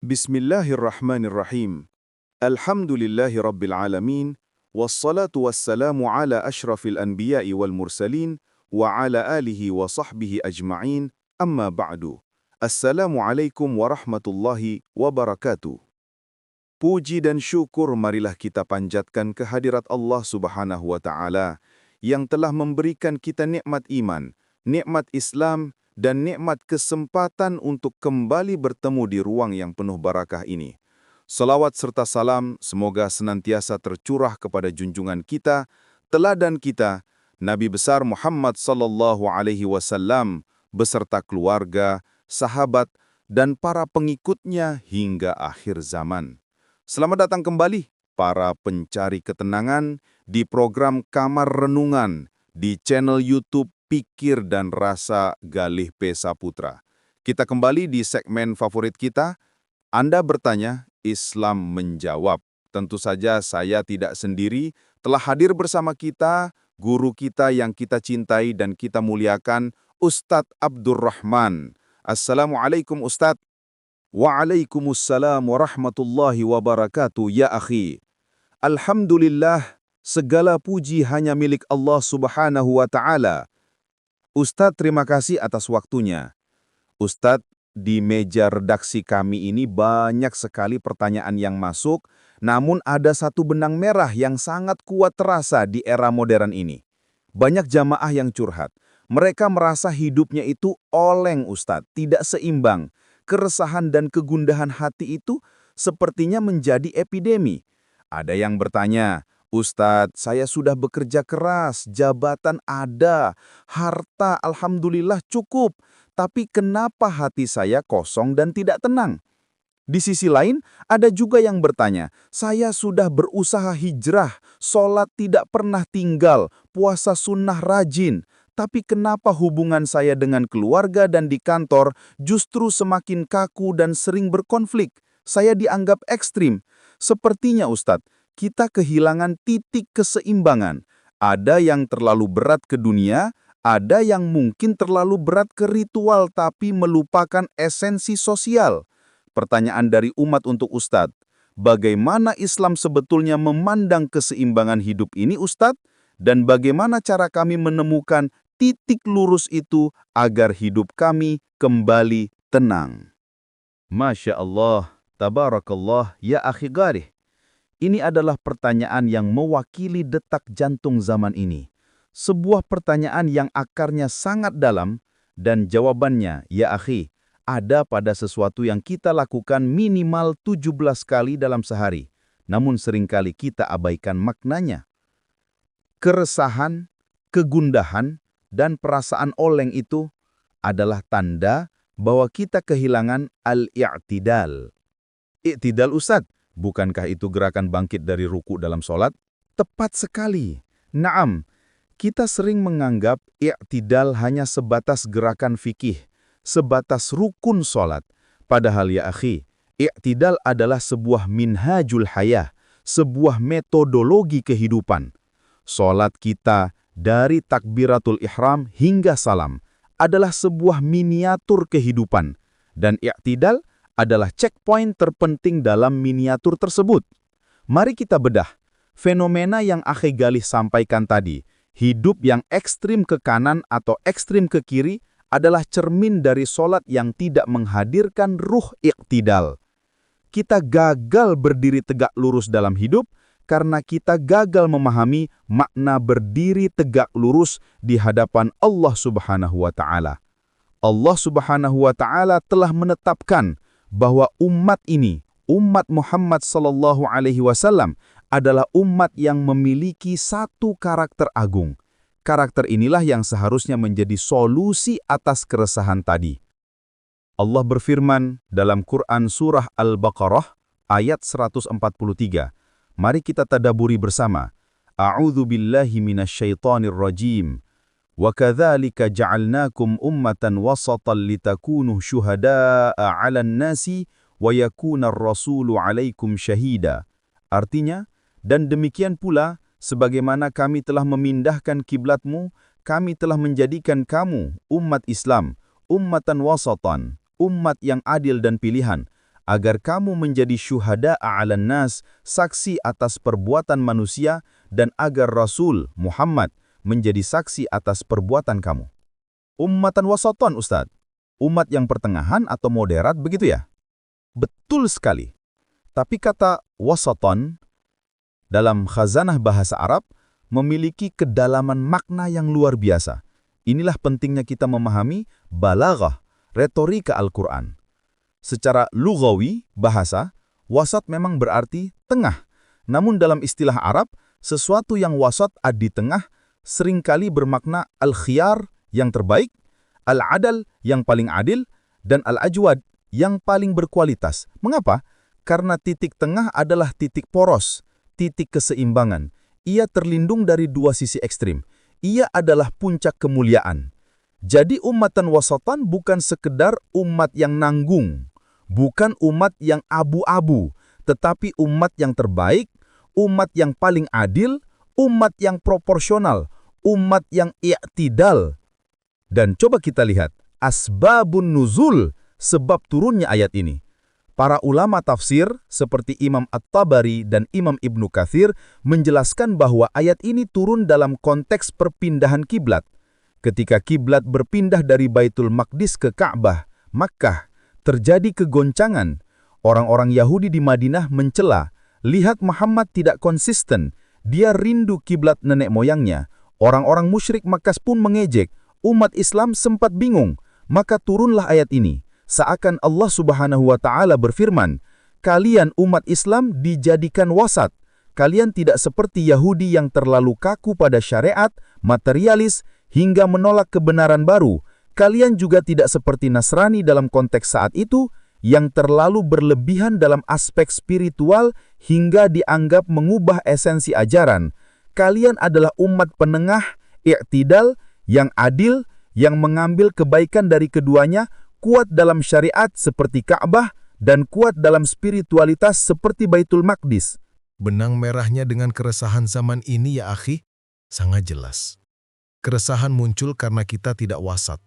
Bismillahirrahmanirrahim. Alhamdulillahi rabbil alamin. Wassalatu wassalamu ala ashrafil anbiya'i wal mursalin wa ala alihi wa sahbihi ajma'in. Amma ba'du. Assalamualaikum warahmatullahi wabarakatuh. Puji dan syukur marilah kita panjatkan kehadirat Allah Subhanahu wa Ta'ala yang telah memberikan kita nikmat iman, nikmat Islam, dan nikmat kesempatan untuk kembali bertemu di ruang yang penuh barakah ini. Salawat serta salam semoga senantiasa tercurah kepada junjungan kita, teladan kita, Nabi besar Muhammad sallallahu alaihi wasallam beserta keluarga, sahabat, dan para pengikutnya hingga akhir zaman. Selamat datang kembali para pencari ketenangan di program Kamar Renungan di channel YouTube Pikir dan Rasa Galih P. Saputra. Kita kembali di segmen favorit kita, Anda bertanya, Islam menjawab. Tentu saja saya tidak sendiri, telah hadir bersama kita, guru kita yang kita cintai dan kita muliakan, Ustadz Abdurrahman. Assalamualaikum Ustadz. Waalaikumsalam warahmatullahi wabarakatuh, ya akhi. Alhamdulillah, segala puji hanya milik Allah Subhanahu wa Ta'ala. Ustadz, terima kasih atas waktunya. Ustadz, di meja redaksi kami ini banyak sekali pertanyaan yang masuk, namun ada satu benang merah yang sangat kuat terasa di era modern ini. Banyak jamaah yang curhat. Mereka merasa hidupnya itu oleng, Ustadz, tidak seimbang. Keresahan dan kegundahan hati itu sepertinya menjadi epidemi. Ada yang bertanya, Ustadz, saya sudah bekerja keras, jabatan ada, harta alhamdulillah cukup, tapi kenapa hati saya kosong dan tidak tenang? Di sisi lain, ada juga yang bertanya, saya sudah berusaha hijrah, sholat tidak pernah tinggal, puasa sunnah rajin, tapi kenapa hubungan saya dengan keluarga dan di kantor justru semakin kaku dan sering berkonflik? Saya dianggap ekstrim. Sepertinya Ustadz, kita kehilangan titik keseimbangan. Ada yang terlalu berat ke dunia, ada yang mungkin terlalu berat ke ritual tapi melupakan esensi sosial. Pertanyaan dari umat untuk Ustadz, bagaimana Islam sebetulnya memandang keseimbangan hidup ini Ustadz? Dan bagaimana cara kami menemukan titik lurus itu agar hidup kami kembali tenang? Masya Allah, tabarakallah, ya akhi garih. Ini adalah pertanyaan yang mewakili detak jantung zaman ini. Sebuah pertanyaan yang akarnya sangat dalam dan jawabannya, ya akhi, ada pada sesuatu yang kita lakukan minimal 17 kali dalam sehari. Namun seringkali kita abaikan maknanya. Keresahan, kegundahan, dan perasaan oleng itu adalah tanda bahwa kita kehilangan al-i'tidal. I'tidal Ustadz, bukankah itu gerakan bangkit dari ruku dalam sholat? Tepat sekali. Naam, kita sering menganggap i'tidal hanya sebatas gerakan fikih, sebatas rukun sholat. Padahal ya akhi, i'tidal adalah sebuah minhajul hayah, sebuah metodologi kehidupan. Sholat kita dari takbiratul ihram hingga salam adalah sebuah miniatur kehidupan. Dan i'tidal adalah checkpoint terpenting dalam miniatur tersebut. Mari kita bedah. Fenomena yang Akhi Galih sampaikan tadi, hidup yang ekstrim ke kanan atau ekstrim ke kiri adalah cermin dari sholat yang tidak menghadirkan ruh i'tidal. Kita gagal berdiri tegak lurus dalam hidup karena kita gagal memahami makna berdiri tegak lurus di hadapan Allah Subhanahu wa Ta'ala. Allah Subhanahu wa Ta'ala telah menetapkan bahwa umat ini, umat Muhammad sallallahu alaihi wasallam adalah umat yang memiliki satu karakter agung. Karakter inilah yang seharusnya menjadi solusi atas keresahan tadi. Allah berfirman dalam Quran surah Al-Baqarah ayat 143. Mari kita tadaburi bersama. A'udzu billahi minasyaitonir rajim. وَكَذَلِكَ جَعَلْنَاكُمْ أُمَّةً وَسَطًا لِتَكُونُوا شُهَدَاءَ عَلَى النَّاسِ وَيَكُونَ الرَّسُولُ عَلَيْكُمْ شَهِيدًا. Artinya, dan demikian pula, sebagaimana kami telah memindahkan kiblatmu, kami telah menjadikan kamu, umat Islam, ummatan wasatan, umat yang adil dan pilihan, agar kamu menjadi syuhada 'alan nas, saksi atas perbuatan manusia, dan agar Rasul Muhammad menjadi saksi atas perbuatan kamu. Ummatan wasatan, Ustaz. Umat yang pertengahan atau moderat, begitu ya? Betul sekali. Tapi kata wasatan dalam khazanah bahasa Arab memiliki kedalaman makna yang luar biasa. Inilah pentingnya kita memahami balaghah, retorika Al-Quran. Secara lughawi, bahasa, wasat memang berarti tengah. Namun dalam istilah Arab, sesuatu yang wasat di tengah seringkali bermakna al-khiyar yang terbaik, al-adal yang paling adil, dan al-ajwad yang paling berkualitas. Mengapa? Karena titik tengah adalah titik poros, titik keseimbangan. Ia terlindung dari dua sisi ekstrim. Ia adalah puncak kemuliaan. Jadi ummatan wasatan bukan sekedar umat yang nanggung, bukan umat yang abu-abu, tetapi umat yang terbaik, umat yang paling adil, umat yang proporsional, umat yang i'tidal. Dan coba kita lihat asbabun nuzul, sebab turunnya ayat ini. Para ulama tafsir seperti Imam At-Tabari dan Imam Ibnu Katsir menjelaskan bahwa ayat ini turun dalam konteks perpindahan kiblat. Ketika kiblat berpindah dari Baitul Maqdis ke Ka'bah, Makkah, terjadi kegoncangan. Orang-orang Yahudi di Madinah mencela, lihat Muhammad tidak konsisten, dia rindu kiblat nenek moyangnya. Orang-orang musyrik Makkah pun mengejek, umat Islam sempat bingung, maka turunlah ayat ini. Seakan Allah Subhanahu wa Ta'ala berfirman, kalian umat Islam dijadikan wasat. Kalian tidak seperti Yahudi yang terlalu kaku pada syariat, materialis, hingga menolak kebenaran baru. Kalian juga tidak seperti Nasrani dalam konteks saat itu, yang terlalu berlebihan dalam aspek spiritual hingga dianggap mengubah esensi ajaran. Kalian adalah umat penengah, i'tidal, yang adil, yang mengambil kebaikan dari keduanya, kuat dalam syariat seperti Ka'bah, dan kuat dalam spiritualitas seperti Baitul Maqdis. Benang merahnya dengan keresahan zaman ini ya akhi, sangat jelas. Keresahan muncul karena kita tidak wasat.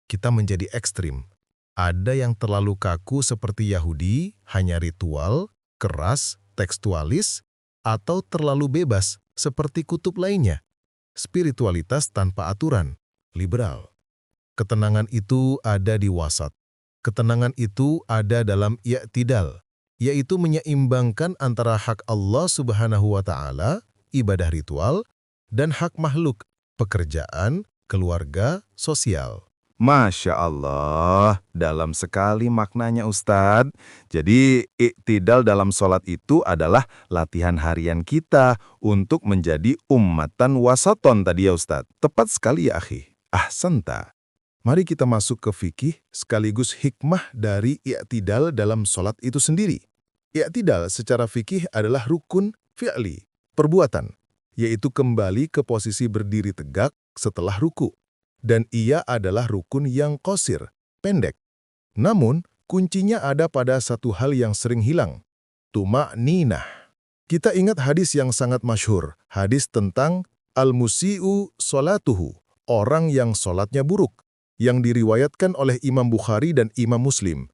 Kita menjadi ekstrim. Ada yang terlalu kaku seperti Yahudi, hanya ritual, keras, tekstualis, atau terlalu bebas seperti kutub lainnya. Spiritualitas tanpa aturan, liberal. Ketenangan itu ada di wasat. Ketenangan itu ada dalam i'tidal, yaitu menyeimbangkan antara hak Allah Subhanahu wa Ta'ala, ibadah ritual, dan hak makhluk, pekerjaan, keluarga, sosial. Masya Allah, dalam sekali maknanya Ustadz. Jadi, i'tidal dalam sholat itu adalah latihan harian kita untuk menjadi ummatan wasaton tadi ya Ustadz. Tepat sekali ya akhi. Ahsanta. Mari kita masuk ke fikih sekaligus hikmah dari i'tidal dalam sholat itu sendiri. I'tidal secara fikih adalah rukun fi'li, perbuatan, yaitu kembali ke posisi berdiri tegak setelah ruku. Dan ia adalah rukun yang qasir, pendek. Namun, kuncinya ada pada satu hal yang sering hilang, tuma'ninah. Kita ingat hadis yang sangat masyhur, hadis tentang al-musi'u sholatuhu, orang yang sholatnya buruk, yang diriwayatkan oleh Imam Bukhari dan Imam Muslim.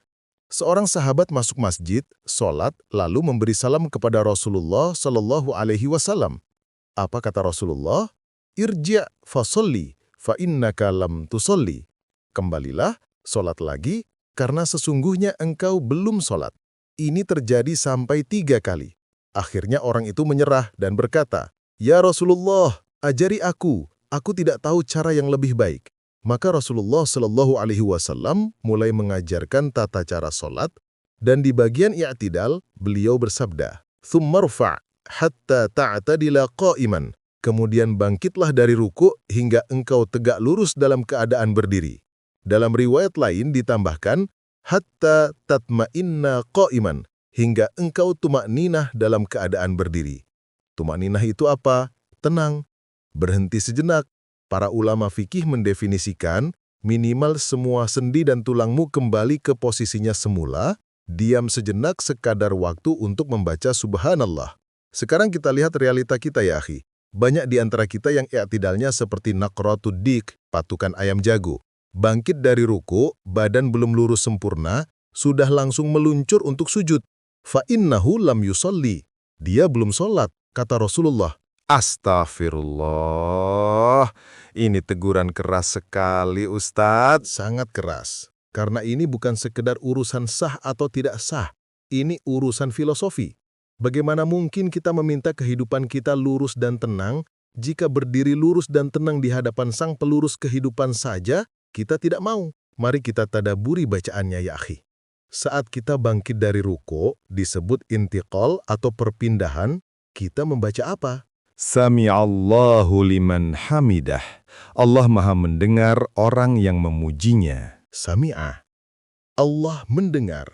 Seorang sahabat masuk masjid, sholat, lalu memberi salam kepada Rasulullah Shallallahu Alaihi Wasallam. Apa kata Rasulullah? Irji' fasolli, fa innaka lam tusolli. Kembalilah, sholat lagi, karena sesungguhnya engkau belum sholat. Ini terjadi sampai 3 kali. Akhirnya orang itu menyerah dan berkata, Ya Rasulullah, ajari aku tidak tahu cara yang lebih baik. Maka Rasulullah Shallallahu Alaihi Wasallam mulai mengajarkan tata cara sholat, dan di bagian i'tidal beliau bersabda, "Tsummarfa' hatta ta'tadila qa'iman." Kemudian bangkitlah dari ruku hingga engkau tegak lurus dalam keadaan berdiri. Dalam riwayat lain ditambahkan, hatta tatma'inna qa'iman, hingga engkau tuma'ninah dalam keadaan berdiri. Tuma'ninah itu apa? Tenang, berhenti sejenak. Para ulama fikih mendefinisikan minimal semua sendi dan tulangmu kembali ke posisinya semula, diam sejenak sekadar waktu untuk membaca subhanallah. Sekarang kita lihat realita kita ya akhi. Banyak di antara kita yang i'tidalnya seperti naqratud dik, patukan ayam jago. Bangkit dari ruku, badan belum lurus sempurna, sudah langsung meluncur untuk sujud. Fa innahu lam yusolli. Dia belum sholat, kata Rasulullah. Astagfirullah. Ini teguran keras sekali, Ustadz. Sangat keras. Karena ini bukan sekedar urusan sah atau tidak sah. Ini urusan filosofi. Bagaimana mungkin kita meminta kehidupan kita lurus dan tenang, jika berdiri lurus dan tenang di hadapan sang pelurus kehidupan saja, kita tidak mau. Mari kita tadaburi bacaannya ya akhi. Saat kita bangkit dari ruku, disebut intiqal atau perpindahan, kita membaca apa? Sami'allahu liman hamidah. Allah Maha mendengar orang yang memujinya. Sami'ah. Allah mendengar.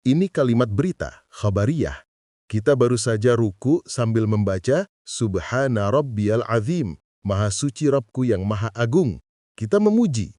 Ini kalimat berita, khabariyah. Kita baru saja ruku sambil membaca Subhana Rabbiyal Azim, Maha Suci Rabbku yang Maha Agung. Kita memuji.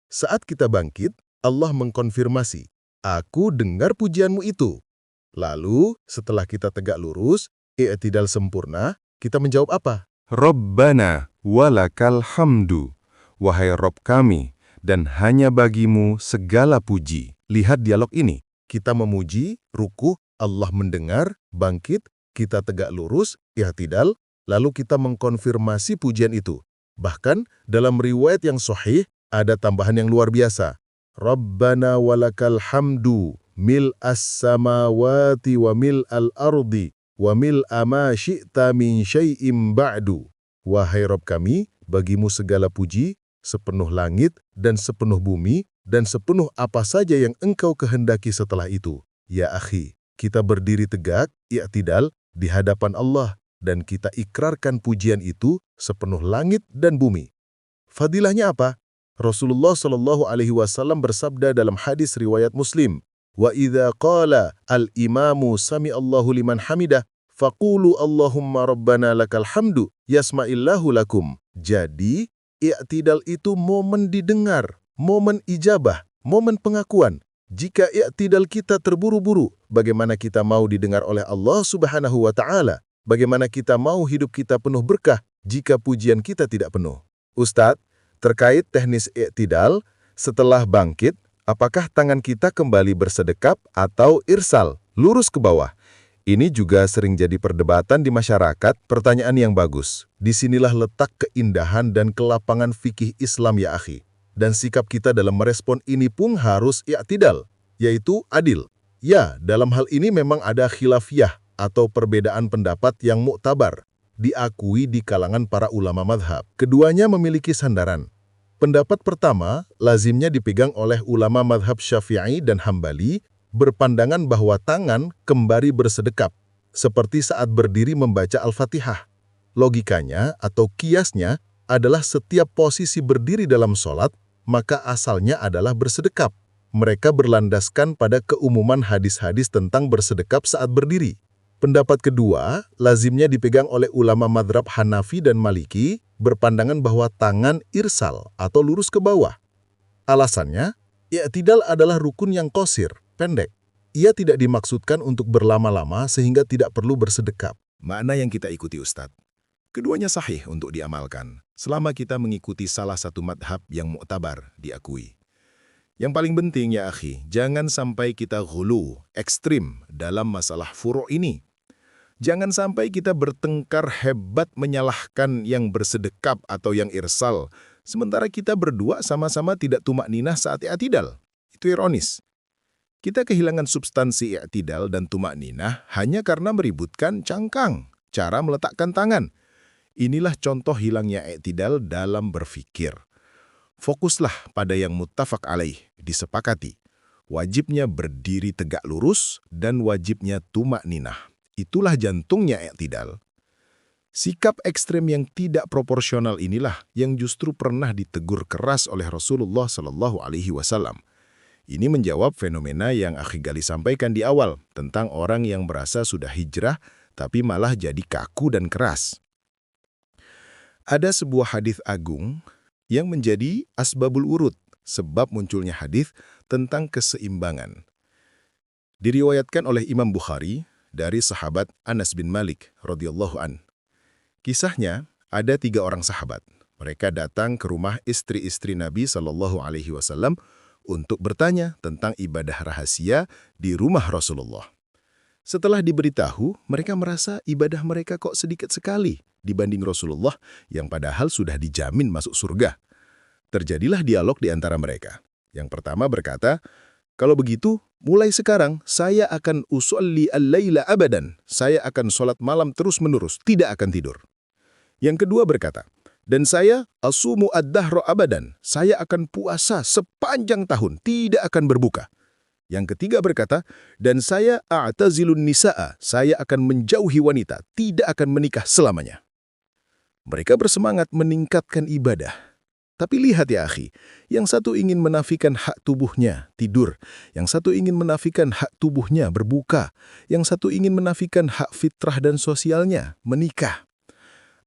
Saat kita bangkit, Allah mengkonfirmasi, Aku dengar pujianmu itu. Lalu, setelah kita tegak lurus, i'tidal sempurna, kita menjawab apa? Rabbana walakal hamdu. Wahai Rabb kami, dan hanya bagimu segala puji. Lihat dialog ini. Kita memuji, ruku, Allah mendengar, bangkit, kita tegak lurus, i'tidal, lalu kita mengkonfirmasi pujian itu. Bahkan, dalam riwayat yang sahih, ada tambahan yang luar biasa. Rabbana walakal hamdu mil'as samawati wa mil'al ardi wa mil'a ma syi'ta min syai'im ba'du. Wahai Rabb kami, bagimu segala puji, sepenuh langit dan sepenuh bumi, dan sepenuh apa saja yang engkau kehendaki setelah itu. Ya akhi, kita berdiri tegak, i'tidal, di hadapan Allah, dan kita ikrarkan pujian itu sepenuh langit dan bumi. Fadilahnya apa? Rasulullah SAW bersabda dalam hadis riwayat Muslim, "Wa idza qala al-imamu sami'allahu liman hamidah, faqulu Allahumma rabbana lakal hamdu, yasma'illahu lakum." Jadi, i'tidal itu momen didengar, momen ijabah, momen pengakuan. Jika i'tidal kita terburu-buru, bagaimana kita mau didengar oleh Allah Subhanahu wa Ta'ala? Bagaimana kita mau hidup kita penuh berkah jika pujian kita tidak penuh? Ustadz, terkait teknis i'tidal, setelah bangkit, apakah tangan kita kembali bersedekap atau irsal, lurus ke bawah? Ini juga sering jadi perdebatan di masyarakat. Pertanyaan yang bagus. Disinilah letak keindahan dan kelapangan fikih Islam ya akhi. Dan sikap kita dalam merespon ini pun harus i'tidal, yaitu adil. Ya, dalam hal ini memang ada khilafiyah atau perbedaan pendapat yang muktabar, diakui di kalangan para ulama madhab. Keduanya memiliki sandaran. Pendapat pertama, lazimnya dipegang oleh ulama madhab Syafi'i dan Hambali, berpandangan bahwa tangan kembali bersedekap, seperti saat berdiri membaca Al-Fatihah. Logikanya atau kiasnya adalah setiap posisi berdiri dalam sholat, maka asalnya adalah bersedekap. Mereka berlandaskan pada keumuman hadis-hadis tentang bersedekap saat berdiri. Pendapat kedua, lazimnya dipegang oleh ulama madhab Hanafi dan Maliki, berpandangan bahwa tangan irsal atau lurus ke bawah. Alasannya, i'tidal adalah rukun yang qasir, pendek. Ia tidak dimaksudkan untuk berlama-lama sehingga tidak perlu bersedekap. Makna yang kita ikuti Ustadz. Keduanya sahih untuk diamalkan, selama kita mengikuti salah satu madhab yang muktabar diakui. Yang paling penting ya akhi, jangan sampai kita ghulu, ekstrim dalam masalah furu' ini. Jangan sampai kita bertengkar hebat menyalahkan yang bersedekap atau yang irsal, sementara kita berdua sama-sama tidak tumakninah saat i'tidal. Itu ironis. Kita kehilangan substansi i'tidal dan tumakninah hanya karena meributkan cangkang, cara meletakkan tangan. Inilah contoh hilangnya i'tidal dalam berfikir. Fokuslah pada yang muttafaq alaih, disepakati. Wajibnya berdiri tegak lurus dan wajibnya tumakninah. Itulah jantungnya i'tidal. Sikap ekstrem yang tidak proporsional inilah yang justru pernah ditegur keras oleh Rasulullah SAW. Ini menjawab fenomena yang Akhi Gali sampaikan di awal tentang orang yang merasa sudah hijrah tapi malah jadi kaku dan keras. Ada sebuah hadis agung yang menjadi asbabul urud, sebab munculnya hadis tentang keseimbangan. Diriwayatkan oleh Imam Bukhari dari sahabat Anas bin Malik radhiyallahu an. Kisahnya, ada 3 orang sahabat. Mereka datang ke rumah istri-istri Nabi SAW untuk bertanya tentang ibadah rahasia di rumah Rasulullah. Setelah diberitahu, mereka merasa ibadah mereka kok sedikit sekali dibanding Rasulullah yang padahal sudah dijamin masuk surga. Terjadilah dialog di antara mereka. Yang pertama berkata, "Kalau begitu, mulai sekarang saya akan usolli al-laila abadan. Saya akan sholat malam terus-menerus, tidak akan tidur." Yang kedua berkata, "Dan saya asumu ad-dahra abadan. Saya akan puasa sepanjang tahun, tidak akan berbuka." Yang ketiga berkata, "Dan saya a'tazilun nisa'a. Saya akan menjauhi wanita, tidak akan menikah selamanya." Mereka bersemangat meningkatkan ibadah. Tapi lihat ya akhi, yang satu ingin menafikan hak tubuhnya, tidur. Yang satu ingin menafikan hak tubuhnya, berbuka. Yang satu ingin menafikan hak fitrah dan sosialnya, menikah.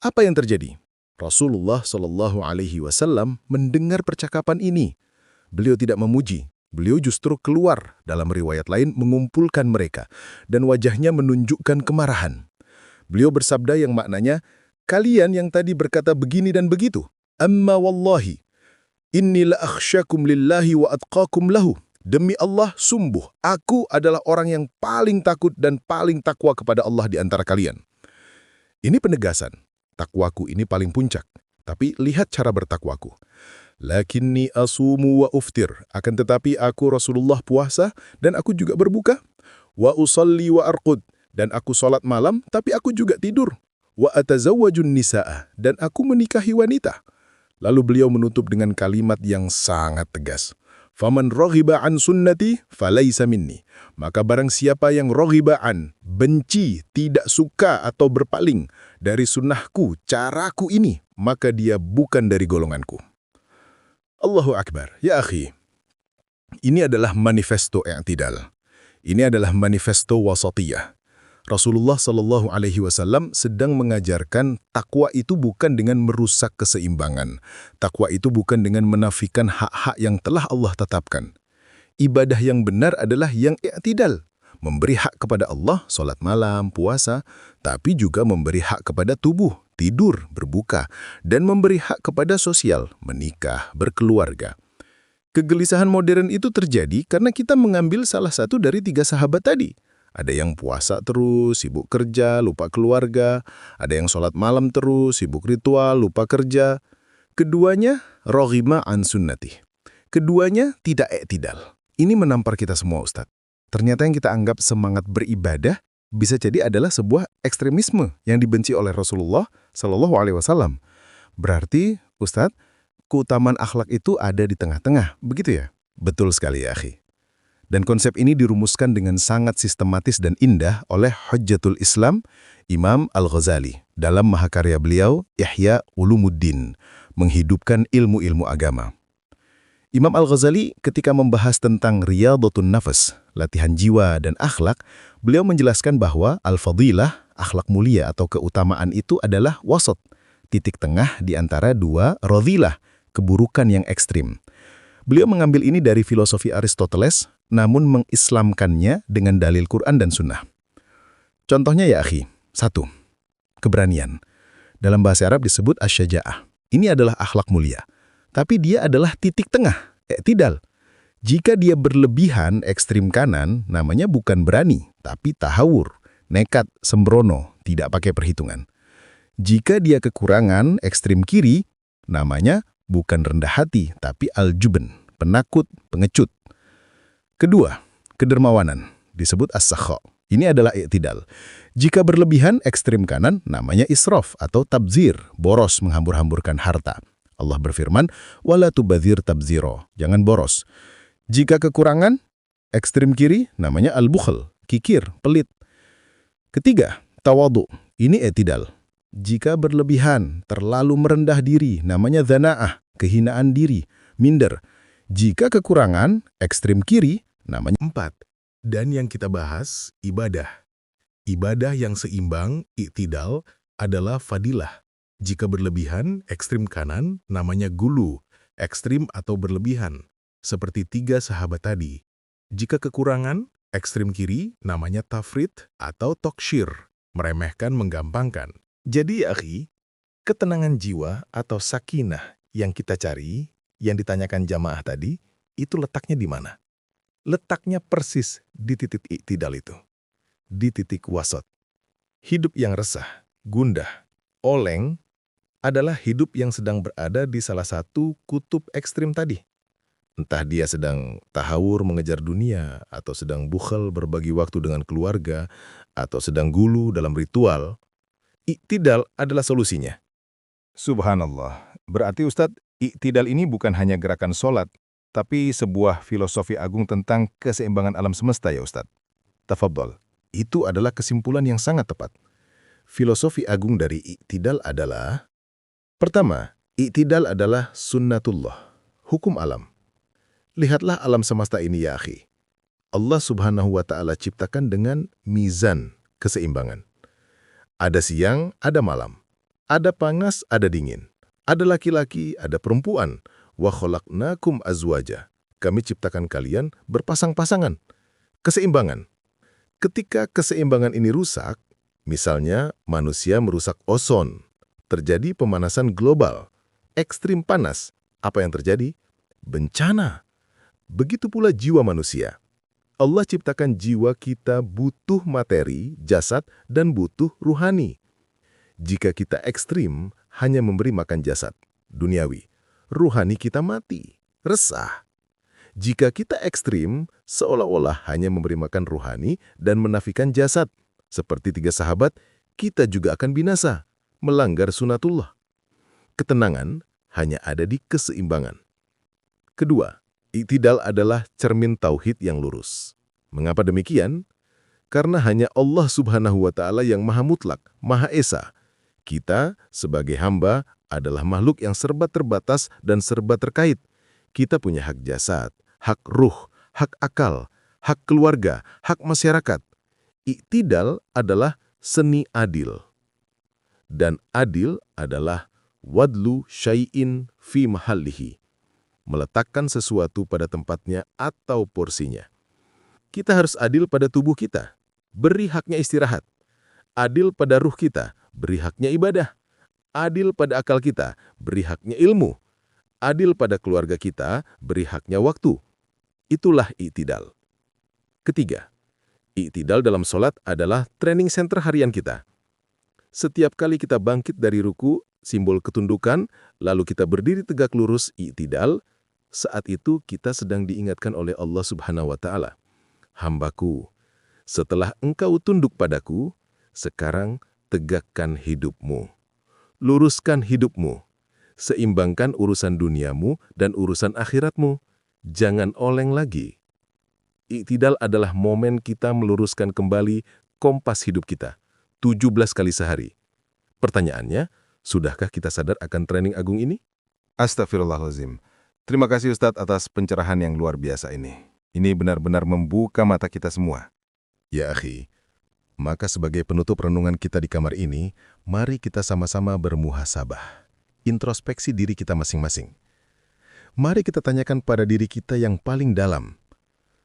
Apa yang terjadi? Rasulullah Shallallahu Alaihi Wasallam mendengar percakapan ini. Beliau tidak memuji. Beliau justru keluar, dalam riwayat lain mengumpulkan mereka. Dan wajahnya menunjukkan kemarahan. Beliau bersabda yang maknanya, "Kalian yang tadi berkata begini dan begitu. Amma wallahi, inni la akhsyakum lillahi wa atqakum lahu." Demi Allah, sungguh, aku adalah orang yang paling takut dan paling takwa kepada Allah di antara kalian. Ini penegasan. Takwaku ini paling puncak. Tapi lihat cara bertakwaku. Lakinni asumu wa uftir. Akan tetapi aku Rasulullah puasa dan aku juga berbuka. Wa usalli wa arqud. Dan aku sholat malam tapi aku juga tidur. Wa atazawwajun nisa'a. Dan aku menikahi wanita. Lalu beliau menutup dengan kalimat yang sangat tegas. Faman raghiba an sunnati falaysa minni. Maka barang siapa yang raghiba an, benci, tidak suka atau berpaling dari sunnahku, caraku ini, maka dia bukan dari golonganku. Allahu Akbar. Ya akhi, ini adalah manifesto i'tidal. Ini adalah manifesto wasatiyah. Rasulullah Shallallahu Alaihi Wasallam sedang mengajarkan takwa itu bukan dengan merusak keseimbangan. Takwa itu bukan dengan menafikan hak-hak yang telah Allah tetapkan. Ibadah yang benar adalah yang i'tidal. Memberi hak kepada Allah, sholat malam, puasa, tapi juga memberi hak kepada tubuh, tidur, berbuka, dan memberi hak kepada sosial, menikah, berkeluarga. Kegelisahan modern itu terjadi karena kita mengambil salah satu dari 3 sahabat tadi. Ada yang puasa terus, sibuk kerja, lupa keluarga. Ada yang sholat malam terus, sibuk ritual, lupa kerja. Keduanya, raghima an sunnati. Keduanya tidak i'tidal. Ini menampar kita semua, Ustaz. Ternyata yang kita anggap semangat beribadah bisa jadi adalah sebuah ekstremisme yang dibenci oleh Rasulullah Shallallahu Alaihi Wasallam. Berarti, Ustaz, keutamaan akhlak itu ada di tengah-tengah, begitu ya? Betul sekali ya, akhi. Dan konsep ini dirumuskan dengan sangat sistematis dan indah oleh Hujjatul Islam, Imam Al-Ghazali, dalam mahakarya beliau, Ihya Ulumuddin, menghidupkan ilmu-ilmu agama. Imam Al-Ghazali ketika membahas tentang riyadhatun nafas, latihan jiwa dan akhlak, beliau menjelaskan bahwa al-fadilah, akhlak mulia atau keutamaan itu adalah wasat, titik tengah di antara 2 radhilah, keburukan yang ekstrim. Beliau mengambil ini dari filosofi Aristoteles, namun mengislamkannya dengan dalil Quran dan Sunnah. Contohnya ya akhi, 1. Keberanian. Dalam bahasa Arab disebut asyaja'ah. Ini adalah akhlak mulia. Tapi dia adalah titik tengah, i'tidal. Jika dia berlebihan ekstrim kanan, namanya bukan berani, tapi tahawur, nekat, sembrono, tidak pakai perhitungan. Jika dia kekurangan ekstrim kiri, namanya bukan rendah hati, tapi al-juben, penakut, pengecut. Kedua, kedermawanan, disebut as-sakha. Ini adalah i'tidal. Jika berlebihan ekstrim kanan, namanya israf atau tabzir, boros, menghambur-hamburkan harta. Allah berfirman, wala tubadzir tabziro, jangan boros. Jika kekurangan, ekstrim kiri, namanya al-bukhl, kikir, pelit. Ketiga, tawadu, ini i'tidal. Jika berlebihan, terlalu merendah diri, namanya dzana'ah, kehinaan diri, minder. Jika kekurangan, ekstrim kiri, namanya 4. Dan yang kita bahas, ibadah. Ibadah yang seimbang, i'tidal, adalah fadilah. Jika berlebihan, ekstrim kanan, namanya gulu, ekstrim atau berlebihan, seperti 3 sahabat tadi. Jika kekurangan, ekstrim kiri, namanya tafrit atau tokshir, meremehkan, menggampangkan. Jadi, akhi, ketenangan jiwa atau sakinah yang kita cari, yang ditanyakan jamaah tadi, itu letaknya di mana? Letaknya persis di titik i'tidal itu. Di titik wasat. Hidup yang resah, gundah, oleng adalah hidup yang sedang berada di salah satu kutub ekstrim tadi. Entah dia sedang tahawur mengejar dunia, atau sedang bukhal berbagi waktu dengan keluarga, atau sedang gulu dalam ritual, i'tidal adalah solusinya. Subhanallah. Berarti Ustadz, i'tidal ini bukan hanya gerakan sholat, tapi sebuah filosofi agung tentang keseimbangan alam semesta ya Ustadz. Tafadhol. Itu adalah kesimpulan yang sangat tepat. Filosofi agung dari i'tidal adalah: pertama, i'tidal adalah sunnatullah, hukum alam. Lihatlah alam semesta ini ya akhi. Allah subhanahu wa ta'ala ciptakan dengan mizan, keseimbangan. Ada siang, ada malam. Ada panas, ada dingin. Ada laki-laki, ada perempuan. Wa khalaqnakum azwaja. Kami ciptakan kalian berpasang-pasangan. Keseimbangan. Ketika keseimbangan ini rusak, misalnya manusia merusak ozon, terjadi pemanasan global, ekstrim panas, apa yang terjadi? Bencana. Begitu pula jiwa manusia. Allah ciptakan jiwa kita butuh materi, jasad, dan butuh ruhani. Jika kita ekstrim, hanya memberi makan jasad, duniawi, ruhani kita mati, resah. Jika kita ekstrim, seolah-olah hanya memberi makan ruhani dan menafikan jasad. Seperti 3 sahabat, kita juga akan binasa, melanggar sunatullah. Ketenangan hanya ada di keseimbangan. Kedua, i'tidal adalah cermin tauhid yang lurus. Mengapa demikian? Karena hanya Allah subhanahu wa ta'ala yang maha mutlak, maha esa. Kita, sebagai hamba, adalah makhluk yang serba terbatas dan serba terkait. Kita punya hak jasad, hak ruh, hak akal, hak keluarga, hak masyarakat. I'tidal adalah seni adil. Dan adil adalah wadlu syai'in fi mahallihi. Meletakkan sesuatu pada tempatnya atau porsinya. Kita harus adil pada tubuh kita, beri haknya istirahat. Adil pada ruh kita, beri haknya ibadah. Adil pada akal kita, beri haknya ilmu. Adil pada keluarga kita, beri haknya waktu. Itulah i'tidal. Ketiga, i'tidal dalam sholat adalah training center harian kita. Setiap kali kita bangkit dari ruku, simbol ketundukan, lalu kita berdiri tegak lurus i'tidal, saat itu kita sedang diingatkan oleh Allah subhanahu wa ta'ala. Hambaku, setelah engkau tunduk padaku, sekarang tegakkan hidupmu. Luruskan hidupmu. Seimbangkan urusan duniamu dan urusan akhiratmu. Jangan oleng lagi. I'tidal adalah momen kita meluruskan kembali kompas hidup kita. 17 kali sehari. Pertanyaannya, sudahkah kita sadar akan training agung ini? Astagfirullahaladzim. Terima kasih Ustadz atas pencerahan yang luar biasa ini. Ini benar-benar membuka mata kita semua. Ya akhi, maka sebagai penutup renungan kita di kamar ini, mari kita sama-sama bermuhasabah. Introspeksi diri kita masing-masing. Mari kita tanyakan pada diri kita yang paling dalam.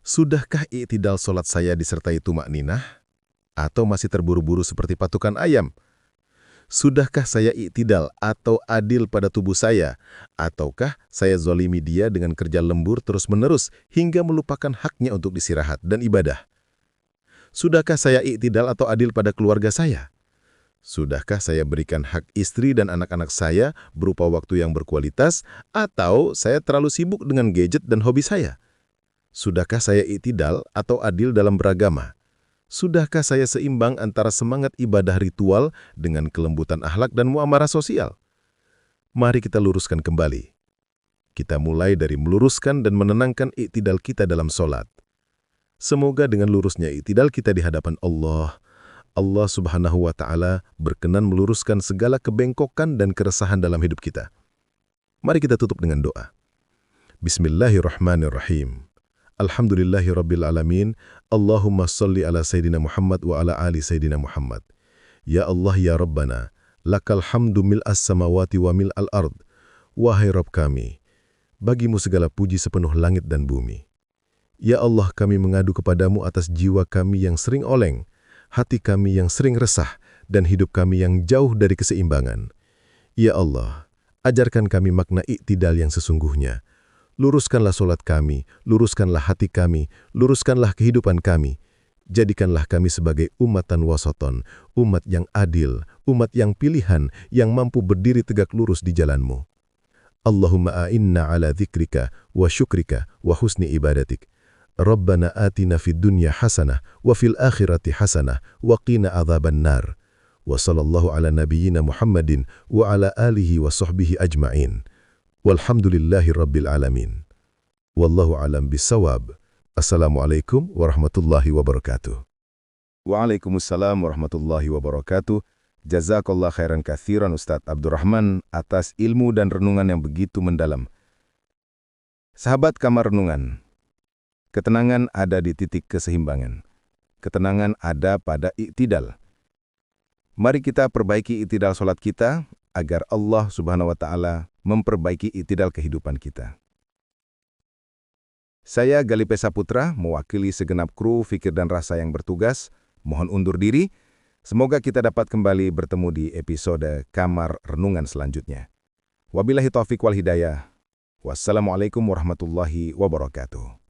Sudahkah i'tidal sholat saya disertai tumakninah? Atau masih terburu-buru seperti patukan ayam? Sudahkah saya i'tidal atau adil pada tubuh saya? Ataukah saya zolimi dia dengan kerja lembur terus-menerus hingga melupakan haknya untuk istirahat dan ibadah? Sudahkah saya i'tidal atau adil pada keluarga saya? Sudahkah saya berikan hak istri dan anak-anak saya berupa waktu yang berkualitas, atau saya terlalu sibuk dengan gadget dan hobi saya? Sudahkah saya i'tidal atau adil dalam beragama? Sudahkah saya seimbang antara semangat ibadah ritual dengan kelembutan akhlak dan muamalah sosial? Mari kita luruskan kembali. Kita mulai dari meluruskan dan menenangkan i'tidal kita dalam sholat. Semoga dengan lurusnya i'tidal kita di hadapan Allah, Allah subhanahu wa ta'ala berkenan meluruskan segala kebengkokan dan keresahan dalam hidup kita. Mari kita tutup dengan doa. Bismillahirrahmanirrahim. Alhamdulillahi rabbil alamin. Allahumma salli ala Sayyidina Muhammad wa ala ali Sayyidina Muhammad. Ya Allah ya Rabbana, lakal hamdu mil'as samawati wa mil'al ard. Wahai Rabb kami, bagimu segala puji sepenuh langit dan bumi. Ya Allah, kami mengadu kepadamu atas jiwa kami yang sering oleng, hati kami yang sering resah, dan hidup kami yang jauh dari keseimbangan. Ya Allah, ajarkan kami makna i'tidal yang sesungguhnya. Luruskanlah solat kami, luruskanlah hati kami, luruskanlah kehidupan kami. Jadikanlah kami sebagai ummatan wasaton, umat yang adil, umat yang pilihan, yang mampu berdiri tegak lurus di jalan-Mu. Allahumma a'inna ala dzikrika wa syukrika wa husni ibadatik. Rabbana atina fid dunya hasanah wa fil akhirati hasanah wa qina adzaban nar. Wa sallallahu ala nabiyyina Muhammadin wa ala alihi wa sahbihi ajma'in. Walhamdulillahi rabbil alamin. Wallahu alam bisawab. Assalamualaikum warahmatullahi wabarakatuh. Waalaikumsalam warahmatullahi wabarakatuh. Jazakallah khairan katsiran Ustadz Abdurrahman atas ilmu dan renungan yang begitu mendalam. Sahabat Kamar Renungan, ketenangan ada di titik keseimbangan. Ketenangan ada pada i'tidal. Mari kita perbaiki i'tidal sholat kita agar Allah Subhanahu wa Ta'ala memperbaiki i'tidal kehidupan kita. Saya Galipe Saputra, mewakili segenap kru Fikir dan Rasa yang bertugas, mohon undur diri. Semoga kita dapat kembali bertemu di episode Kamar Renungan selanjutnya. Wabillahi taufiq wal hidayah. Wassalamualaikum warahmatullahi wabarakatuh.